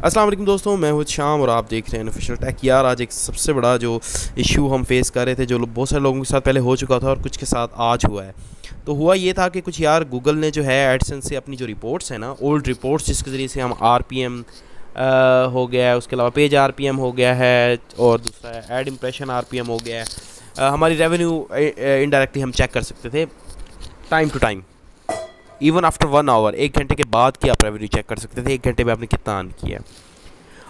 अस्सलाम वालेकुम दोस्तों, मैं हूँ शाम और आप देख रहे हैं ऑफिशियल टेक। यार आज एक सबसे बड़ा जो इशू हम फेस कर रहे थे, जो बहुत सारे लोगों के साथ पहले हो चुका था और कुछ के साथ आज हुआ है। तो हुआ ये था कि कुछ यार गूगल ने जो है एडसेंस से अपनी जो रिपोर्ट्स हैं ना, ओल्ड रिपोर्ट्स जिसके ज़रिए से हम आरपीएम हो गया है, उसके अलावा पेज आरपीएम हो गया है और दूसरा एड इम्प्रेशन आरपीएम हो गया है, हमारी रेवेन्यू इनडायरेक्टली हम चेक कर सकते थे time to time, even after 1 hour, 1 घंटे के बाद की आप रेवेन्यू चेक कर सकते थे 1 घंटे में आपने कितना अर्न किया।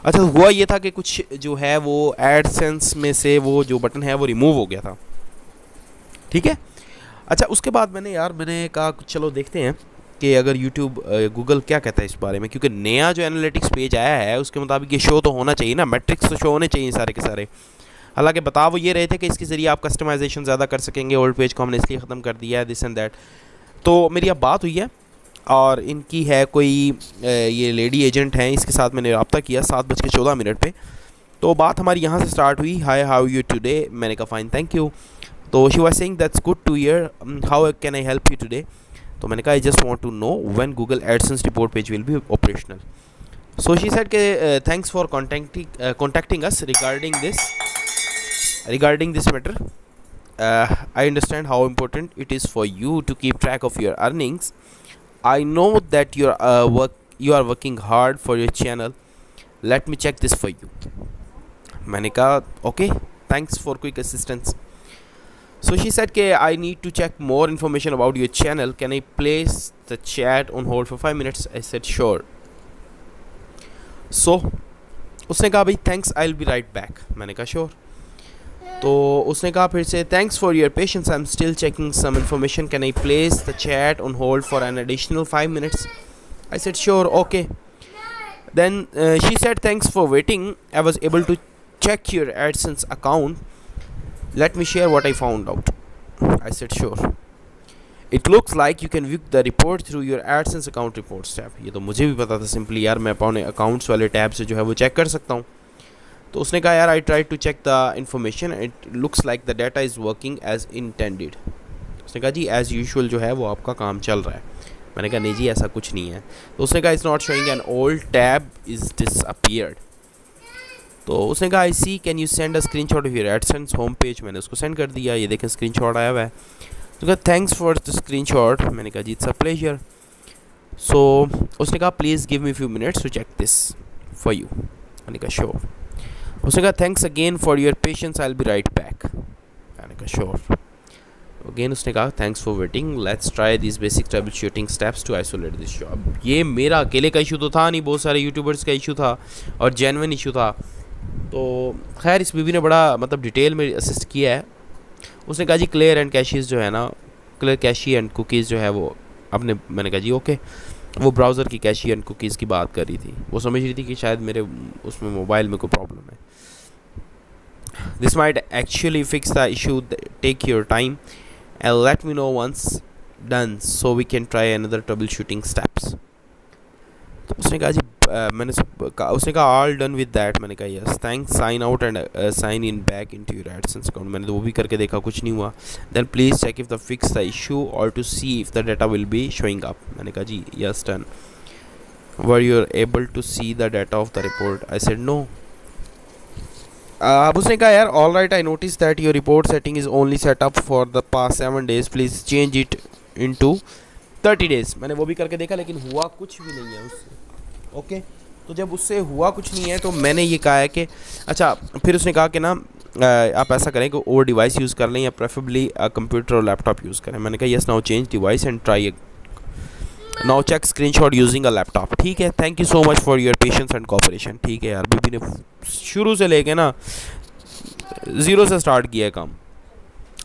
अच्छा, हुआ ये था कि कुछ जो है वो एडसेंस में से वो जो बटन है वो रिमूव हो गया था। ठीक है। अच्छा, उसके बाद मैंने कहा चलो देखते हैं कि अगर यूट्यूब गूगल क्या कहता है इस बारे में, क्योंकि नया जो एनालिटिक्स पेज आया है उसके मुताबिक ये शो तो होना चाहिए ना, मैट्रिक्स तो शो होने चाहिए सारे के सारे। हालांकि बता वो ये रहे थे कि इसके ज़रिए आप कस्टमाइजेशन ज़्यादा कर सकेंगे, ओल्ड पेज को हमने इसलिए ख़त्म कर दिया है, दिस एंड दैट। तो मेरी अब बात हुई है और इनकी है कोई ये लेडी एजेंट हैं, इसके साथ मैंने रब्ता किया 7:14 पे। तो बात हमारी यहाँ से स्टार्ट हुई, हाय हाउ यू टुडे। मैंने कहा फाइन थैंक यू। तो she was saying that's good to hear, how can I help you today. तो मैंने कहा I just want to know when Google AdSense report page will be operational. So she said के thanks for contacting us regarding this matter. I understand how important it is for you to keep track of your earnings. I know that you are working hard for your channel. Let me check this for you. मैंने कहा okay, thanks for quick assistance. So she said कि I need to check more information about your channel. Can I place the chat on hold for 5 minutes? I said sure. So उसने कहा भाई thanks, I'll be right back. मैंने कहा sure. तो उसने कहा फिर से thanks for your patience, I am still checking some information, can I place the chat on hold for an additional 5 minutes? I said sure, okay. Then she said thanks for waiting, I was able to check your AdSense account, let me share what I found out. I said sure, it looks like you can view the report through your AdSense account reports tab. ये तो मुझे भी पता था simply यार, मैं अपने accounts वाले टैब से जो है वो चेक कर सकता हूँ। तो उसने कहा यार I try to check the information, it looks like the data is working as intended. उसने कहा जी एज़ यूजुअल जो है वो आपका काम चल रहा है। मैंने कहा नहीं जी ऐसा कुछ नहीं है। तो उसने कहा it's not showing an old tab is disappeared. तो उसने कहा I see, can you send a screenshot of your AdSense home page. मैंने उसको सेंड कर दिया, ये देखें स्क्रीनशॉट आया हुआ है। तो कहा थैंक्स फॉर द स्क्रीनशॉट। मैंने कहा जी इट्स अ प्लेजर। सो उसने कहा please give me few minutes to check this for you. मैंने कहा श्योर। उसने कहा thanks again for your patience, I will be right back. मैंने कहा श्योर। अगेन उसने कहा thanks for waiting, let's try this basic troubleshooting steps to isolate this issue. अब ये मेरा अकेले का इशू तो था नहीं, बहुत सारे यूट्यूबर्स का इशू था और जेन्युइन इशू था। तो खैर इस बीबी ने बड़ा मतलब डिटेल में असिस्ट किया है। उसने कहा जी क्लियर एंड कैशीज़ जो है ना, क्लियर कैशी एंड कुकीज़ जो है वो अपने, मैंने कहा जी ओके। वो ब्राउज़र की कैशी एंड कुकीज़ की बात कर रही थी, वो समझ रही थी कि शायद मेरे उसमें मोबाइल में कोई प्रॉब्लम है। This might actually fix the issue, take your time and let me know once done so we can try another troubleshooting steps. तो उसने कहा जी उसने कहा ऑल डन विद दैट। मैंने कहा yes thanks, sign out and sign in back into your AdSense account. मैंने तो वो भी करके देखा, कुछ नहीं हुआ। Then please check if the fix the issue और to see if the data will be showing up. मैंने कहा जी yes done. Were you are able to see the data of the report? I said no. अब उसने कहा यार all right, I notice that your report setting is only set up for the past 7 days, please change it into 30 days। मैंने वो भी करके देखा लेकिन हुआ कुछ भी नहीं है उससे। ओके तो जब उससे हुआ कुछ नहीं है तो मैंने ये कहा है कि अच्छा, फिर उसने कहा कि ना आप ऐसा करें कि और डिवाइस यूज़ कर लें या प्रेफरेबली कंप्यूटर और लैपटॉप यूज़ करें। मैंने कहा yes now change device and try now check screenshot using a laptop. ठीक है, thank you so much for your patience and cooperation. ठीक है यार, बीबी ने शुरू से लेके ना 0 से स्टार्ट किया है काम।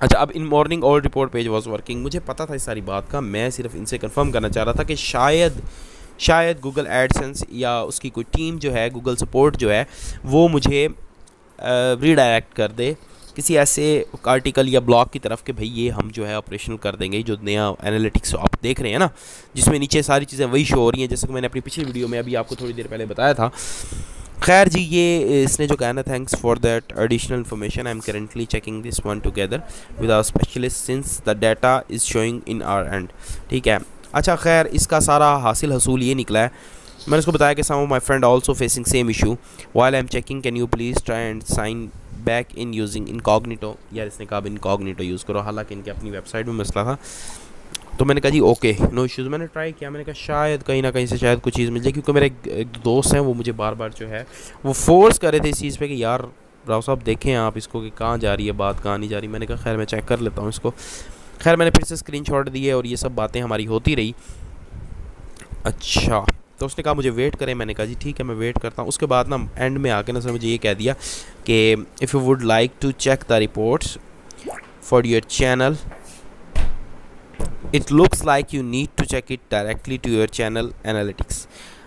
अच्छा, अब in morning all report page was working. मुझे पता था इस सारी बात का, मैं सिर्फ इनसे कंफर्म करना चाह रहा था कि शायद गूगल एडसेंस या उसकी कोई टीम जो है, गूगल सपोर्ट जो है, वो मुझे रीडायरेक्ट कर दे किसी ऐसे आर्टिकल या ब्लॉग की तरफ कि भाई ये हम जो है ऑपरेशनल कर देंगे, जो नया एनालिटिक्स आप देख रहे हैं ना, जिसमें नीचे सारी चीज़ें वही शो हो रही हैं जैसे कि मैंने अपनी पिछली वीडियो में अभी आपको थोड़ी देर पहले बताया था। खैर जी, ये इसने जो कहा ना, thanks for that additional information, I am currently checking this one together with our specialist since the data is showing in our end. ठीक है। अच्छा, खैर इसका सारा हासिल हसूल ये निकला है मैंने उसको बताया कि some of my friend also facing same issue while I am checking, can you please try and sign back in using incognito. यार इसने कहा इनकॉग्निटो यूज़ करो, हालांकि इनके अपनी वेबसाइट में मसला था। तो मैंने कहा जी ओके नो इश्यूज़। मैंने ट्राई किया, मैंने कहा शायद कहीं ना कहीं से शायद कुछ चीज़ मिल जाए, क्योंकि मेरे एक दोस्त हैं वो मुझे बार बार जो है वो फोर्स कर रहे थे इस चीज़ पे कि यार राव साहब देखें आप इसको कि कहाँ जा रही है बात, कहाँ नहीं जा रही। मैंने कहा खैर मैं चेक कर लेता हूँ इसको। खैर मैंने फिर से स्क्रीनशॉट दिए और ये सब बातें हमारी होती रही। अच्छा, तो उसने कहा मुझे वेट करें। मैंने कहा जी ठीक है मैं वेट करता हूँ। उसके बाद ना एंड में आके ना सर मुझे ये कह दिया कि if you would like to check the reports for your channel, it looks like you need to check it directly to your channel analytics.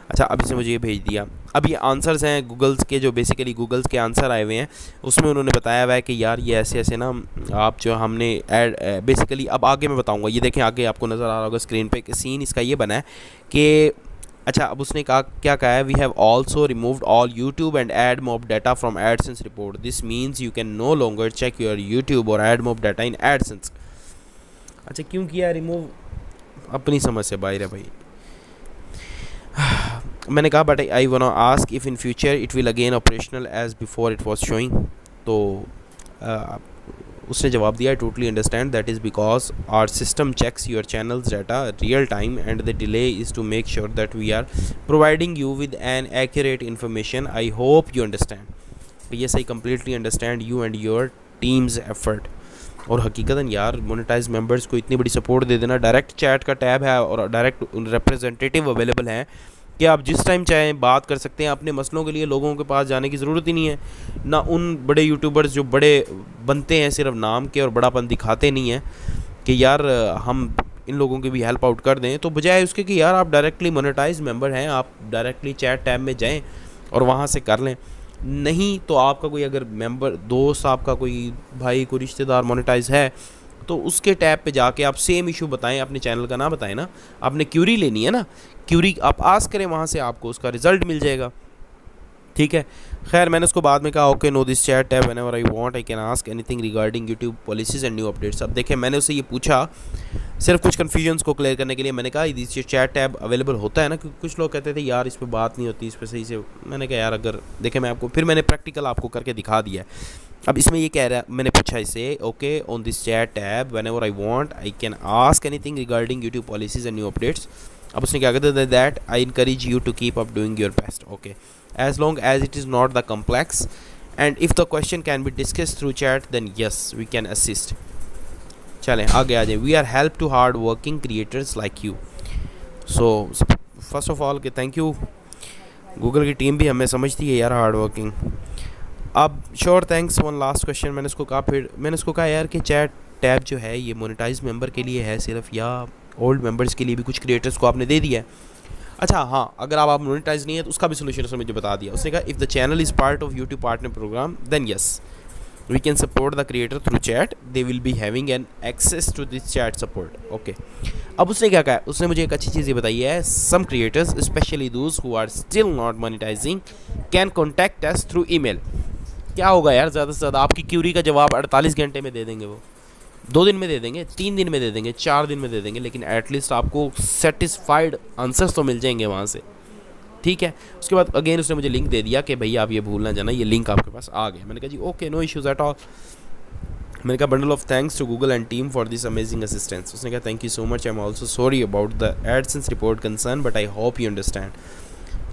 अच्छा, अब इसने मुझे ये भेज दिया। अब ये आंसर्स हैं गूगल्स के, जो बेसिकली गूगल्स के आंसर आए हुए हैं, उसमें उन्होंने बताया हुआ है कि यार ये ऐसे ऐसे ना आप जो हमने ऐड बेसिकली, अब आगे मैं बताऊंगा, ये देखें आगे आपको नज़र आ रहा होगा स्क्रीन पे कि सीन इसका ये बना है कि अच्छा, अब उसने कहा क्या कहा है, we have also removed all YouTube and AdMob data from AdSense report, this means you can no longer check your YouTube और AdMob data in AdSense. अच्छा, क्यों किया रिमूव, अपनी समझ से बाहर है भाई। मैंने कहा but I want to ask if in future it will again operational as before it was showing. तो उसने जवाब दिया, I totally understand that is because our system checks your channel's data real time and the delay is to make sure that we are providing you with an accurate information. I hope you understand. Yes I completely understand you and your team's effort. और हकीकतन यार monetise members को इतनी बड़ी support दे देना, direct chat का tab है और direct representative available हैं कि आप जिस टाइम चाहें बात कर सकते हैं अपने मसलों के लिए। लोगों के पास जाने की ज़रूरत ही नहीं है, ना उन बड़े यूट्यूबर्स जो बड़े बनते हैं सिर्फ नाम के और बड़ापन दिखाते नहीं हैं कि यार हम इन लोगों की भी हेल्प आउट कर दें। तो बजाय उसके कि यार आप डायरेक्टली मोनेटाइज मेंबर हैं, आप डायरेक्टली चैट टैब में जाएँ और वहाँ से कर लें। नहीं तो आपका कोई अगर मेंबर दोस्त, आपका कोई भाई, कोई रिश्तेदार मोनेटाइज है तो उसके टैब पे जाके आप सेम इशू बताएं, अपने चैनल का ना बताएं ना, आपने क्यूरी लेनी है ना, क्यूरी आप आस्क करें, वहाँ से आपको उसका रिजल्ट मिल जाएगा। ठीक है, खैर मैंने उसको बाद में कहा okay no this chat tab whenever I want I can ask anything regarding YouTube policies and new updates. अब देखें मैंने उससे ये पूछा सिर्फ कुछ कन्फ्यूजन्स को क्लियर करने के लिए। मैंने कहा दिस चैट टैब अवेलेबल होता है ना, क्योंकि कुछ लोग कहते थे यार इस पर बात नहीं होती, इस पर सही से। मैंने कहा यार अगर देखें मैं आपको फिर मैंने प्रैक्टिकल आपको करके दिखा दिया है। अब इसमें ये कह रहा है, मैंने पूछा इससे okay on this chat tab whenever I want I can ask anything regarding YouTube policies and new updates. अब उसने क्या कहते हैं that I encourage you to keep up doing your best. Okay, as long as it is not the complex and if the question can be discussed through chat then yes we can assist। चलें आगे आ जाए। We are help to hard working creators like you. So first of all कि thank you, Google की टीम भी हमें समझती है यार हार्ड वर्किंग। अब sure thanks. One last question मैंने उसको कहा, फिर मैंने उसको कहा यार कि चैट टैब जो है ये मोनेटाइज मेंबर के लिए है सिर्फ, या ओल्ड मेंबर्स के लिए भी कुछ क्रिएटर्स को आपने दे दिया है? अच्छा हाँ, अगर आप मोनेटाइज नहीं है तो उसका भी सोल्यूशन उसने मुझे बता दिया। उसने कहा if the channel is part of YouTube partner program then yes we can support the creator through chat, they will be having an access to this chat support. Okay, अब उसने क्या कहा, उसने मुझे एक अच्छी चीज़ ये बताई है, some creators specially those who are still not monetizing can contact us through email. क्या होगा यार, ज़्यादा से ज़्यादा आपकी क्यूरी का जवाब 48 घंटे में दे देंगे, वो 2 दिन में दे देंगे, 3 दिन में दे देंगे, 4 दिन में दे देंगे, लेकिन एटलीस्ट आपको सेटिस्फाइड आंसर्स तो मिल जाएंगे वहाँ से। ठीक है, उसके बाद अगेन उसने मुझे लिंक दे दिया कि भैया आप ये भूल ना जाना, ये लिंक आपके पास आ गया। मैंने कहा जी okay no issues at all. मैंने कहा bundle of thanks to Google and team for this amazing assistance. उसने कहा thank you so much, I am also sorry about the AdSense report concern but I hope you understand.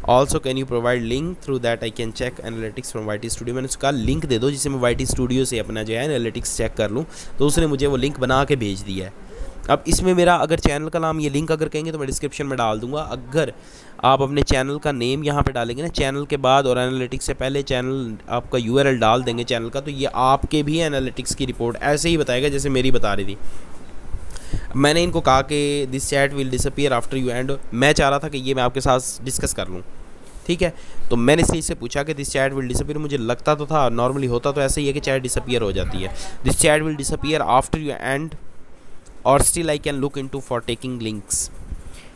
Also can you provide link through that I can check analytics from Y T studio. मैंने उसका link दे दो जिससे मैं Y T studio से अपना जो है analytics check कर लूँ। तो उसने मुझे वो लिंक बना के भेज दिया है। अब इसमें मेरा अगर चैनल का नाम, ये लिंक अगर कहेंगे तो मैं डिस्क्रिप्शन में डाल दूंगा। अगर आप अपने चैनल का नेम यहाँ पे डालेंगे ना, चैनल के बाद और एनालिटिक्स से पहले चैनल आपका यूआरएल डाल देंगे चैनल का, तो ये आपके भी एनालिटिक्स की रिपोर्ट ऐसे ही बताएगा जैसे मेरी बता रही थी। मैंने इनको कहा कि this chat will disappear after you and, मैं चाह रहा था कि ये मैं आपके साथ डिस्कस कर लूँ। ठीक है, तो मैंने इससे पूछा कि दिस चैट विल डिसअपीयर, मुझे लगता तो था नॉर्मली होता तो ऐसे ही है कि चैट डिसअपीयर हो जाती है। This chat will disappear after you end और still I can look into for taking links.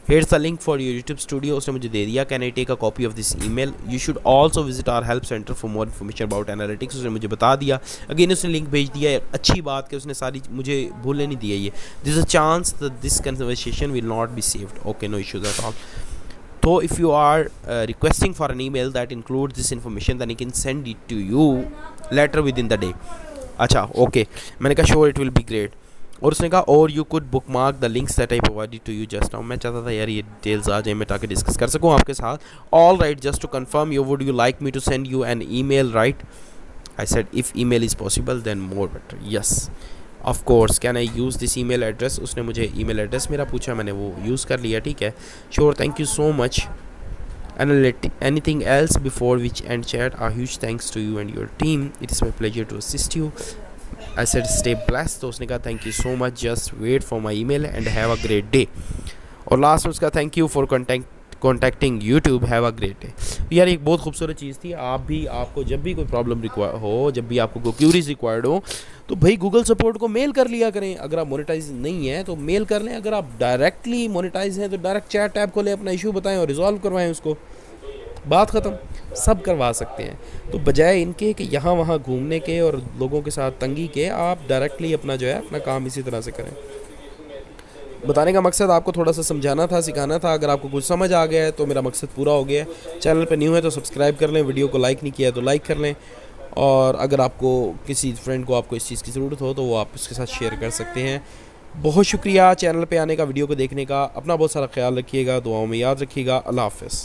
Here's the link for your YouTube studio, उसने मुझे दे दिया। Can I take a copy of this email, you should also visit our help centre for more information about analytics. उसने मुझे बता दिया। Again उसने link भेज दिया है। अच्छी बात कि उसने सारी मुझे भूलने नहीं दिया। ये this a chance that this conversation will not be saved. Okay no issues at all. तो So if you are requesting for an email that includes this information, then he can send it to you later within the day. अच्छा okay, मैंने कहा sure it will be great. और उसने कहा और you could bookmark the links that I provided to you just now. मैं चाहता था यार ये डिटेल्स आ जाए मैं ताकि डिस्कस कर सकूँ आपके साथ। All right, just to confirm you would you like me to send you an email right? I said if email is possible then more better. Yes of course, can I use this email address? उसने मुझे email address मेरा पूछा, मैंने वो use कर लिया। ठीक है, sure, thank you so much. Anything else before which end chat? A huge thanks to you and your team. It is my pleasure to assist you. I said stay blessed. तो उसने कहा thank you so much. Just wait for my email and have a great day. और last में उसका thank you for contacting YouTube. Have a great day. यार एक बहुत खूबसूरत चीज़ थी। आपको जब भी कोई प्रॉब्लम रिक्वायर हो, जब भी आपको कोई क्यूरीज रिक्वायर्ड हो, तो भाई गूगल सपोर्ट को मेल कर लिया करें। अगर आप मोनेटाइज नहीं है तो मेल कर लें, अगर आप डायरेक्टली मोनेटाइज हैं तो डायरेक्ट चैट टैब खोलें, अपना इशू बताएं और रिजॉल्व करवाएं उसको, बात ख़त्म। सब करवा सकते हैं। तो बजाय इनके कि यहाँ वहाँ घूमने के और लोगों के साथ तंगी के, आप डायरेक्टली अपना जो है अपना काम इसी तरह से करें। बताने का मकसद आपको थोड़ा सा समझाना था, सिखाना था। अगर आपको कुछ समझ आ गया है तो मेरा मकसद पूरा हो गया है। चैनल पे न्यू है तो सब्सक्राइब कर लें, वीडियो को लाइक नहीं किया है तो लाइक कर लें, और अगर आपको किसी फ्रेंड को आपको इस चीज़ की ज़रूरत हो तो वो आप उसके साथ शेयर कर सकते हैं। बहुत शुक्रिया चैनल पे आने का, वीडियो को देखने का। अपना बहुत सारा ख्याल रखिएगा, दुआओं में याद रखिएगा। अल्लाह हाफ़िज़।